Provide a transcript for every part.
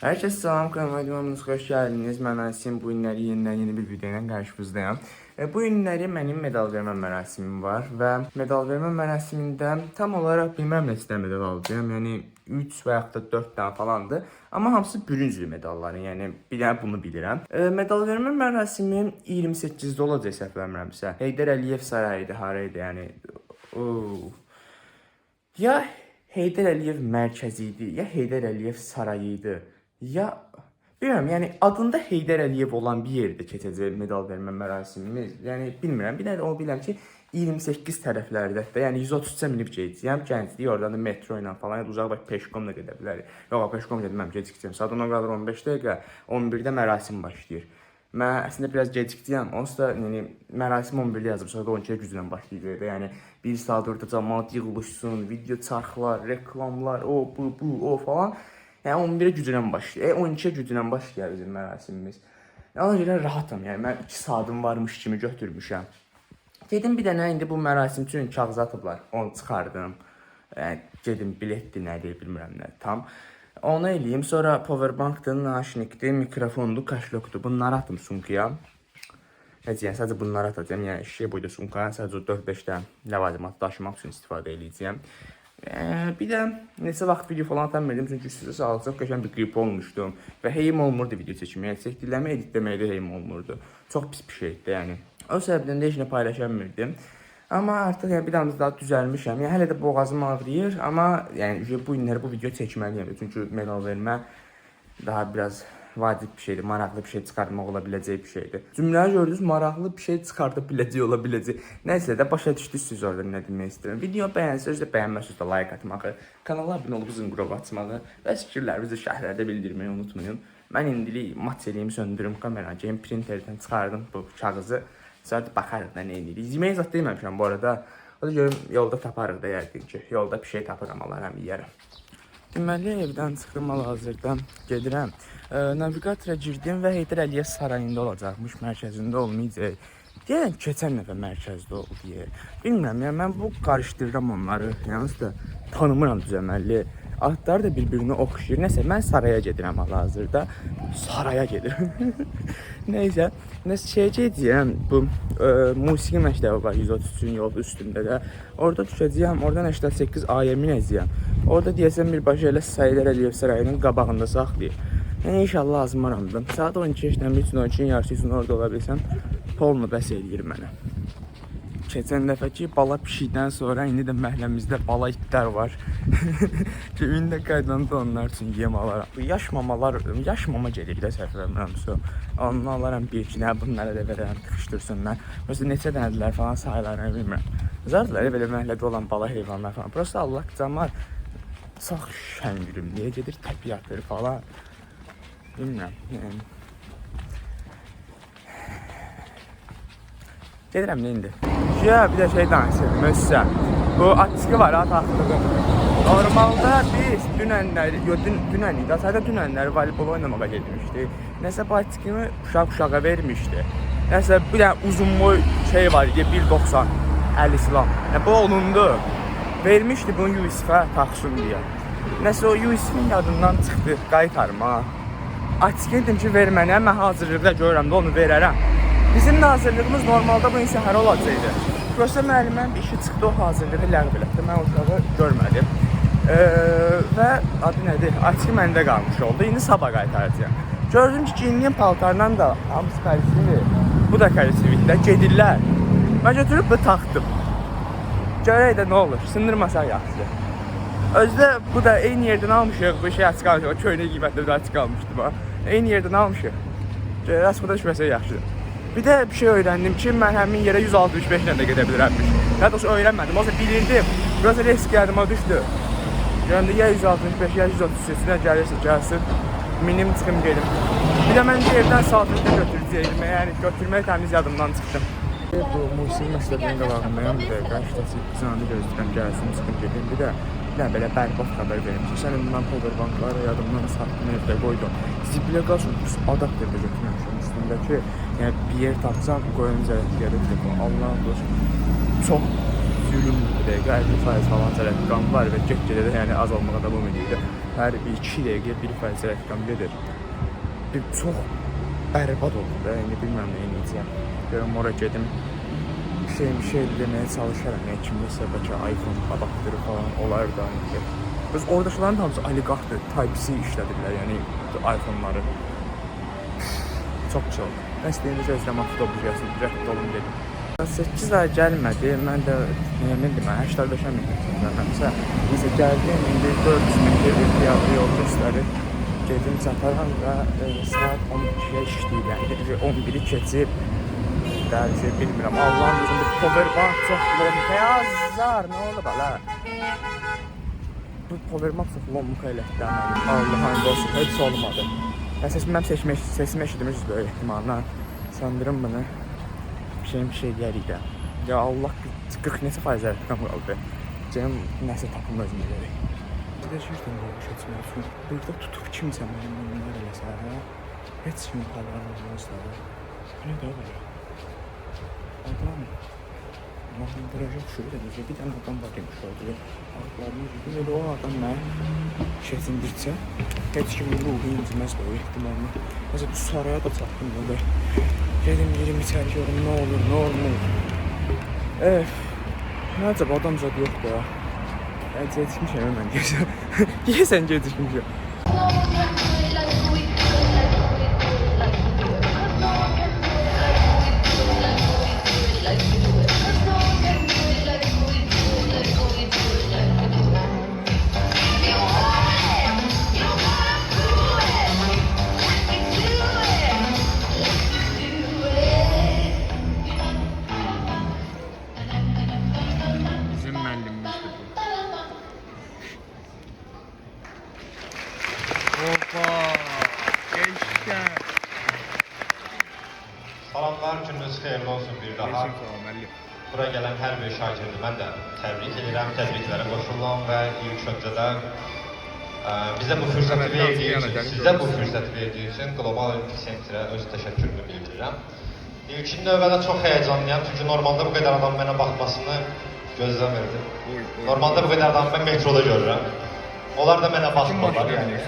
Herkese selam, kanalıma videomuza hoş geldiniz. Ben Asim. Bu günləri yeni bir videoyla qarşınızdayım. Bu günləri mənim medal vermə mərasimim var və medal vermə mərasimində tam olaraq bilməm neçə medal alacağım. Yəni 3 və yaxud da 4 dənə falandır. Amma hamısı bürünc medalları. Yəni bir dənə bunu bilirəm. Medal vermə mərasimi 28-də olacaq səhv eləmirəmsə. Heydər Əliyev sarayıdır, haraydı yəni. Ya Heydər Əliyev mərkəzi idi, ya Heydər Əliyev sarayı idi. Ya bilmirəm, yəni adında Heydər Əliyev olan bir yerdə keçəcək medal vermə mərasimimiz. Yəni bilmirəm, bir də o bilirəm ki 28 tərəflərdə, yəni 130-a minib gedəcəyəm. Gənclik oradan da metro ilə falan, ya da uzaq bax peşkom da gedə bilərik. Yox, peşkom getməm, gecikəcəm. Saat 10-a qalır 15 dəqiqə, 11-də mərasim başlayır. Mən əslində biraz gecikdiyəm. Onsuz da yəni mərasim 11-də yazıb, sonra da 12-yə güclə başlayacaq. Yəni 1 saat orada cəmaət yığılışsın, video çarxlar, reklamlar, o falan. Yəni 11-ə güclə başlayır. 12-yə güclə başlayır bizim mərasimimiz. Ona görə rahatam. Yəni mən 2 saatim varmış kimi götürmüşəm. Dedim bir dənə indi bu mərasim üçün kağız atıblar. Onu çıxardım. Yəni gedim biletdir, nədir bilmirəm nə tam. Onu eləyim. Sonra powerbankdır, naşnikdir, mikrofondur, kaşlokdur. Bunları atım sumkaya. Yəni sadəcə bunları atacağım. Yəni şişə boyda sumkaya sadəcə 4-5 dənə ləvazimat daşımaq üçün istifadə edəcəyəm. Bir də neçə vaxt video falan atamırdım çünki sizə sağlıqsız qəşəng bir qrip olmuşdum və heyim olmurdu video çəkməyə, çəkdiklərimi editləməyə də heyim olmurdu. Çox pis bir şeydi yəni. O səbəbdən də heç nə paylaşamırdım. Amma artıq yəni bir daha düzəlmişəm. Yəni hələ də boğazım ağrıyır, amma yəni bu günləri bu video çəkməliyəm çünki medal vermə daha biraz vacib bir şeydir, maraqlı bir şey çıxartmaq ola biləcək bir şeydir. Cümlələri gördünüz, maraqlı bir şey çıxarda biləcək, ola biləcək. Nəysə də başa düşdünüz orada nə demək istəyirəm. Video bəyənsəz də bəyənməsəz də like atmağı, kanala abunə olub zınqrov açmağı və fikirlərinizi şərhlərdə bildirməyi unutmayın. Mən indilik materialımı söndürüm kameraya, game printerdən çıxardım bu kağızı. Sonra baxarıq da nə edirik. Yeməyi zat deməmişəm bu arada. O da görüm yolda taparıq da yəqin ki. Yolda bir şey tapıram, alaram, yeyərəm. Deməli, evdən çıxdım, hal-hazırda gedirəm. Navigatora girdim və Heydər Əliyev sarayında olacaqmış, mərkəzində olmayacaq. Deyirəm, keçən dəfə mərkəzdə oldu deyə. Bilmirəm, yəni mən bu qarışdırıram onları, yalnız da tanımıram düzəməlli. Adları da bir-birini oxşayır. Nəsə, mən saraya gedirəm hal-hazırda. Saraya gedirəm. Neysə, şeyə gedəcəyəm, bu musiqi məktəbi var 133-ün yol üstündə də. Orada düşəcəyəm, oradan 88 aya minəcəyəm. Orada deyəsəm birbaşa elə Heydər Əliyev sarayının qabağında saxlayır. Yəni inşallah azmaramdım. Saat 12 işləmir üçün 12-nin yarısı üçün orada ola bilsəm, polunu bəs eləyir mənə. Keçən dəfəki bala pişikdən sonra indi də məhəlləmizdə bala itlər var. Ki, indi qaydanda onlar üçün yem alaram. Bu yaş mama gelir də səhv eləmirəmsə. Onu alaram bir iki, bunlara da verərəm, tıxışdırsınlar. Mesela neçə dənədilər falan sayılarını bilmirəm. Zardılar belə məhəllədə olan bala heyvanlar falan. Prosta Allah qıcamlar sağ şəngülüm deyə gedir təbiətləri falan. Bilmirəm. Gedirəm nə indi? Bir də şey danışırdım özsə. Bu atçıqı var, at axlığı. Normalda biz dünənləri idi, aslında dünənləri voleybol oynamağa getmişdik. Nəsə bu atçıqını uşağa vermişdi. Nəsə bir dənə uzun boy şey var, 1.90, 50 silam. Bu olundu. Vermişdi bunu Yusifə taxsın deyə. Nəsə o Yusifin yadından çıxdı, qaytarma. Atçıqı dedim ki, ver mənə, mən hazırlıqda görürəm də onu verərəm. Bizim də hazırlığımız normalda bu səhər olacaqdı. Prosta müəlliməm bir işi çıxdı, o hazırlığı ləğv elədi. Mən uşağı görmədim. Və adı nədir? Açıq məndə qalmış oldu. İndi sabah qaytaracağım. Gördüm ki, giyinliyim paltarla da hamısı karisivi. Bu da karisividə gedirlər. Mən götürüb bu taxdım. Görək də nə olur? Sındırmasaq yaxşı. Özdə bu da eyni yerdən almışıq. Bu şey açıq almışıq. O köynə qiymətlə bir açıq almışdı. Eyni yerdən almışıq. Görək, bu da düşməsə yaxşıdır. Bir də bir şey öyrəndim ki, mən həmin yerə 165 ilə də gedə bilirəmmiş. Ya da öyrənmədim, o zaman bilirdim. Biraz risk yardıma düşdü. Yəni ya 165, ya 133-nə gəlsin, minim çıxım gelim. Bir də mən evdən saatlıqda götürəcəyim, yəni götürmək təmiz yadımdan çıxdım. Bu musiqi məktəbinin qabağındayım, bir də qarşıdası zanı gözləyirəm, gəlsin, çıxım gedim. Bir də belə bərbad xəbər verim ki, sənin bundan powerbankları yadımdan satdım, evdə qoydum. Zibilə qalsın, adapter də götürməmişim üstündəki. Yəni bir yer tapsam, qoyun zərətliyə Allah olsun. Çox zülümdür, 50% falan zərətli qan var və get-gedə də yəni az olmağa davam edir. hər 2 dəqiqə 1% rəqəm gedir. Bir çox bərbad oldu da, indi bilmirəm nə edəcəm. Görüm ora gedim. Bir şey deməyə çalışaram. Yəni kimsə bəlkə iPhone adapteri falan olar da. Biz oradakıların hamısı oliqarxdır, Type-C işlədirlər, yəni iPhone-ları. Çox pis oldu. Mən istəyiniz özləm avtobus gəlsin, rədd olun dedim. 8 ay gəlmədi, mən də bildim, 85-ə minirləmsə. Neysə gəldim, indi 400 metr bir piyada yol göstərir. Gedim çataram və saat 12-yə işləyir, yəni 11-i keçib. Dərəcə bilmirəm, Allah'ın özündə powerbank çox lomka yazar, nə oldu bələ? Bu powerbank çox lomka elətdi, Allah'ın olsun, heç olmadı. Mənim sesimi eşitmişiz böyle ehtimalına, sanırım bunu bir şey deyərik də. Ya Allah 40 neçə faiz rəqəm qaldı, cəm nəsə tapım özümə görək. Bir də şeydən yolmuş etmək üçün, burada tutub kimsə mənim bunlar eləsə, heç kim xəbər olmazlar. Bu nə də olur? Adam mahindıracaq şöyle deyəcək, bir dənə adam var demiş oldu. Ağlarını yüzü, elə o adam mən şətindircə, heç kimin ruhu inciməz bu ehtimalını. Mesela bu saraya da çatdım burada. Gedim yerim içəri görüm, nə olur, nə olmur. Nə acaba adam zad yox da. Gecikmişəm mən deyəsən. Deyəsən gecikmişəm. Salamlar, gününüz xeyirli olsun bir daha. Bura gələn hər bir şagirdi mən də təbrik edirəm, təbriklərə qoşulam və ilk öncədə bizə bu fürsəti verdiyi üçün, sizə bu fürsəti verdiyi üçün Qlobal Olimpik Sentrə öz təşəkkürümü bildirirəm. İlkin növbədə çox həyəcanlıyam, çünki normalda bu qədər adam mənə baxmasını gözləmirdim. Normalda bu qədər adamı mən metroda görürəm. Onlar da mənə baxmırlar, yəni.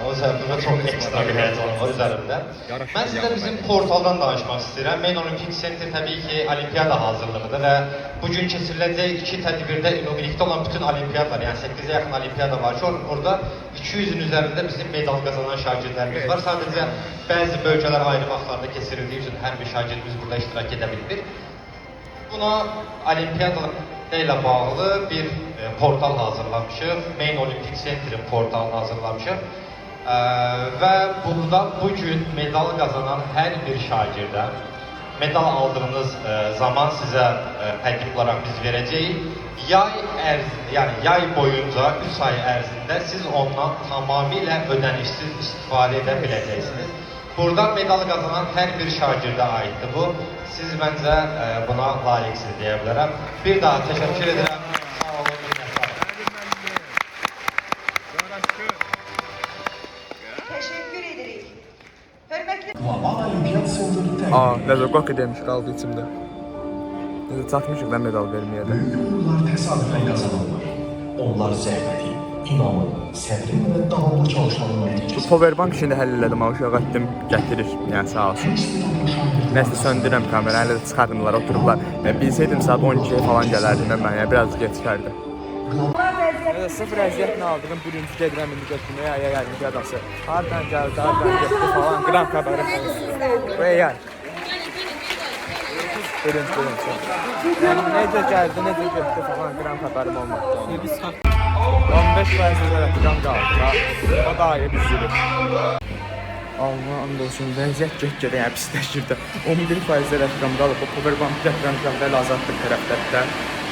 O səbəbdə çox ekstra bir həyəcan var üzərində. Mən sizə bizim portaldan danışmaq istəyirəm. Main Olimpik Center təbii ki, olimpiyada hazırlığıdır və bugün keçiriləcək 2 tədbirdə ümumilikdə olan bütün olimpiyadalar, yəni 8-ə yaxın olimpiyada var ki, orada 200-ün üzərində bizim medal qazanan şagirdlərimiz var. Sadəcə bəzi bölgələr ayrı vaxtlarda keçirildiyi üçün hər bir şagirdimiz burada iştirak edə bilmir. Buna olimpiyadalar ilə bağlı bir portal hazırlamışıq. Main Olimpik Center'in portalını hazırlamışıq. Və burada bugün medal qazanan hər bir şagirdə medal aldığınız zaman sizə təklif olaraq biz verəcəyik. Yay ərzində, yəni yay boyunca 3 ay ərzində siz ondan tamamilə ödənişsiz istifadə edə biləcəksiniz. Burada medal qazanan hər bir şagirdə aiddir bu. Siz məncə buna layiqsiniz deyə bilərəm. Bir daha təşəkkür edirəm. Teşekkür ederim. Hürmetli... Nəzər qoqi demiş qaldı içimdə. Nəzər çatmışıq da medal verməyə də. Böyük uğurlar təsadüfən qazanırlar. Onlar zəhməti, inamı, səbrin və davamlı çalışmanın nəticəsi. Powerbank işini həll elədim, aşağı etdim, gətirir, yəni sağ olsun. Nəsə söndürəm kamera, hələ də çıxardımlar, oturublar. Bilsəydim saat 12'ye falan gələrdim mən, yəni biraz geçərdi. Sıfır əziyyətini aldığım birinci gedirəm indi götürməyə, olimpiadası. Hardan gəldi falan, qram xəbəri. Buraya gəl. Birinci. Yəni necə gəldi, necə getdi falan, qram xəbərim olmadı. 15 faiz rəqəm qaldı, o da ayı bizirik. Allah and olsun, vəziyyət get-gedə, yəni pisləşirdi. 11 faiz rəqəm qalıb, o powerbank rəqəmləri azaddır tərəflərdə.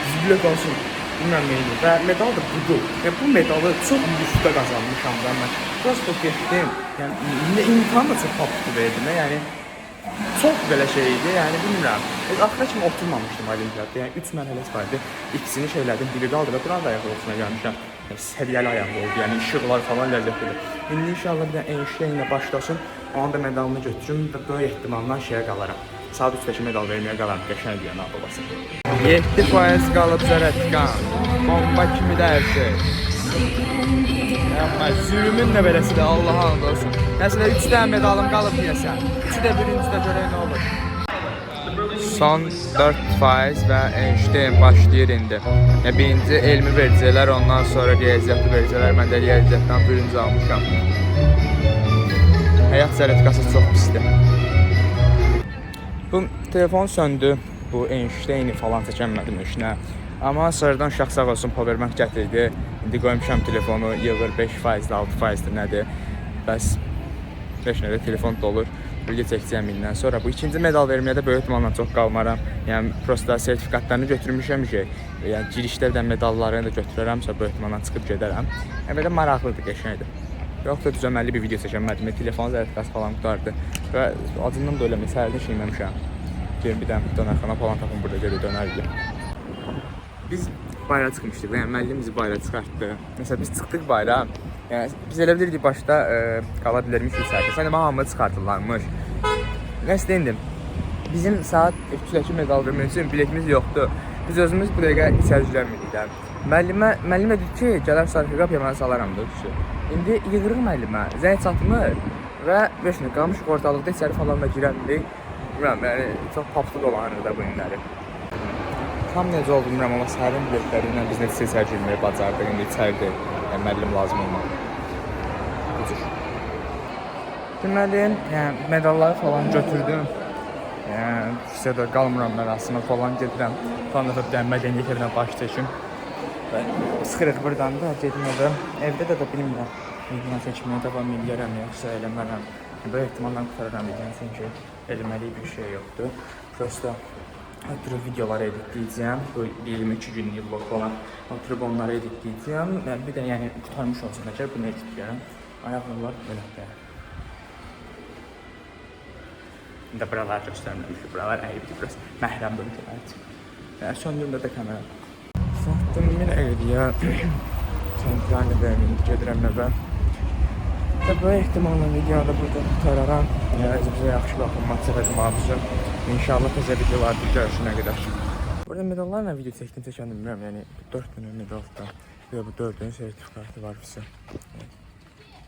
Düzgülük olsun. Bilməm neyini və medal da budur. Bu medalı çox yüksəkdə qazanmışam da mən. Prosto getdim, yəni imtahan da çox paputlu verdim, yəni çox belə şey idi, yəni bilmirəm. Axıra kimi oturmamışdım olimpiyada, yəni 3 mərhələsi vardı. İkisini şeylədim, biri qaldı və buranın da ayaq olsuna gəlmişəm. Səviyyəli ayaq oldu, yəni işıqlar falan ləzzətlidir. İndi inşallah bir də Einstein-lə başlasın, onun da medalını götürüm və böyük ehtimalla şeyə qalaram. Saat 3-dəki medal verməyə qalan qəşəng deyən babası. 7% qalıb zərətqan. Bomba kimi də hər şey. Yapma, zülümün də beləsidir, Allaha and olsun. Məsələn, 3 dənə medalım qalıb deyəsən. 3-ü də birincidə görək nə olur. Son 4% və Einstein başlayır indi. Birinci elmi vericilər, ondan sonra riyaziyyatı vericilər. Mən də riyaziyyatdan birinci almışam. Həyat zərətkası çox pisdir. Bu telefon söndü. Bu Einstein-i falan çəkənmədim işinə. Amma sonradan uşaq sağ olsun powerbank gətirdi. İndi qoymuşam telefonu, yığır 5%, 6%-dir nədir. Bəs 5 nədə telefon dolur. Video çəkəcəyəm indən sonra. Bu ikinci medal verməyə də böyük ehtimalla çox qalmaram. Yəni prosta sertifikatlarını götürmüşəm ki, yəni girişdə də medallarını da götürərəmsə böyük ehtimalla çıxıb gedərəm. Yəni belə maraqlıdır, qəşəngdir. Yoxsa düzəməlli bir video çəkənmədim. Telefon zərətkası falan qutardı və acından da eləmək səhərdə şeyməmişəm. Gelin bir dənə dönərxana falan tapın, burada görə dönərdi. Biz bayrağa çıxmışdıq, yəni müəllim bizi bayrağa çıxartdı. Məsələn, biz çıxdıq bayrağa. Yəni, biz elə bilirdik başda qala bilərmiş içərdə. Sonra hamı çıxartırlarmış. Nəsə deyindim, bizim saat 3-dəki medal vermək üçün biletimiz yoxdur. Biz özümüz bu dəqiqə içəri girəmirik də. Müəllimə dedi ki, gələr sarı qapıya mən salaram da düşür. İndi yığırıq müəllimə, zəng çatmır və 5 gün qalmış ortalıqda içəri falan da girəmirik. Bilmirəm, yəni çox papsız olanır da bu günləri. Tam necə oldu bilmirəm, amma səhərin biletləri ilə biz necə içəri girməyi bacardıq, indi içəridir. Yəni müəllim lazım olmadı. Bucur. Deməli, yəni medalları falan götürdüm. Yəni hissədə qalmıram mərasımə falan gedirəm. Falan da bir mədəniyyət evinə baş çəkim. Və sıxırıq buradan da gedim evə. Evdə də bilmirəm. Video çəkməyə davam edərəm yoxsa eləmərəm. Böyük ehtimalla qutararam edən, çünki eləməli bir şey yoxdur. Prosta oturub videoları editləyəcəm. Bu 22 günlük vlog falan. Oturub onları editləyəcəm. Bir də yəni qutarmış olsun da ki, bunu editləyərəm. Ayaqlar belədir. İndi də buralar göstərməmişik. Buralar əyibdir, biraz məhrəm bölgələr üçün. Yəni söndürümdə də kamera. Saatım 1:50-yə Centralni Berlin gedirəm evə. Və böyük ehtimalla videoda burada qutararam. Bizə yaxşı baxın, maçı mavzusu. İnşallah təzə videolarda görüşünə qədər. Burada medallarla video çəkdim, bilmirəm. Yəni 4 dənə medal da. Bu 4 dənə sertifikatı var bizə.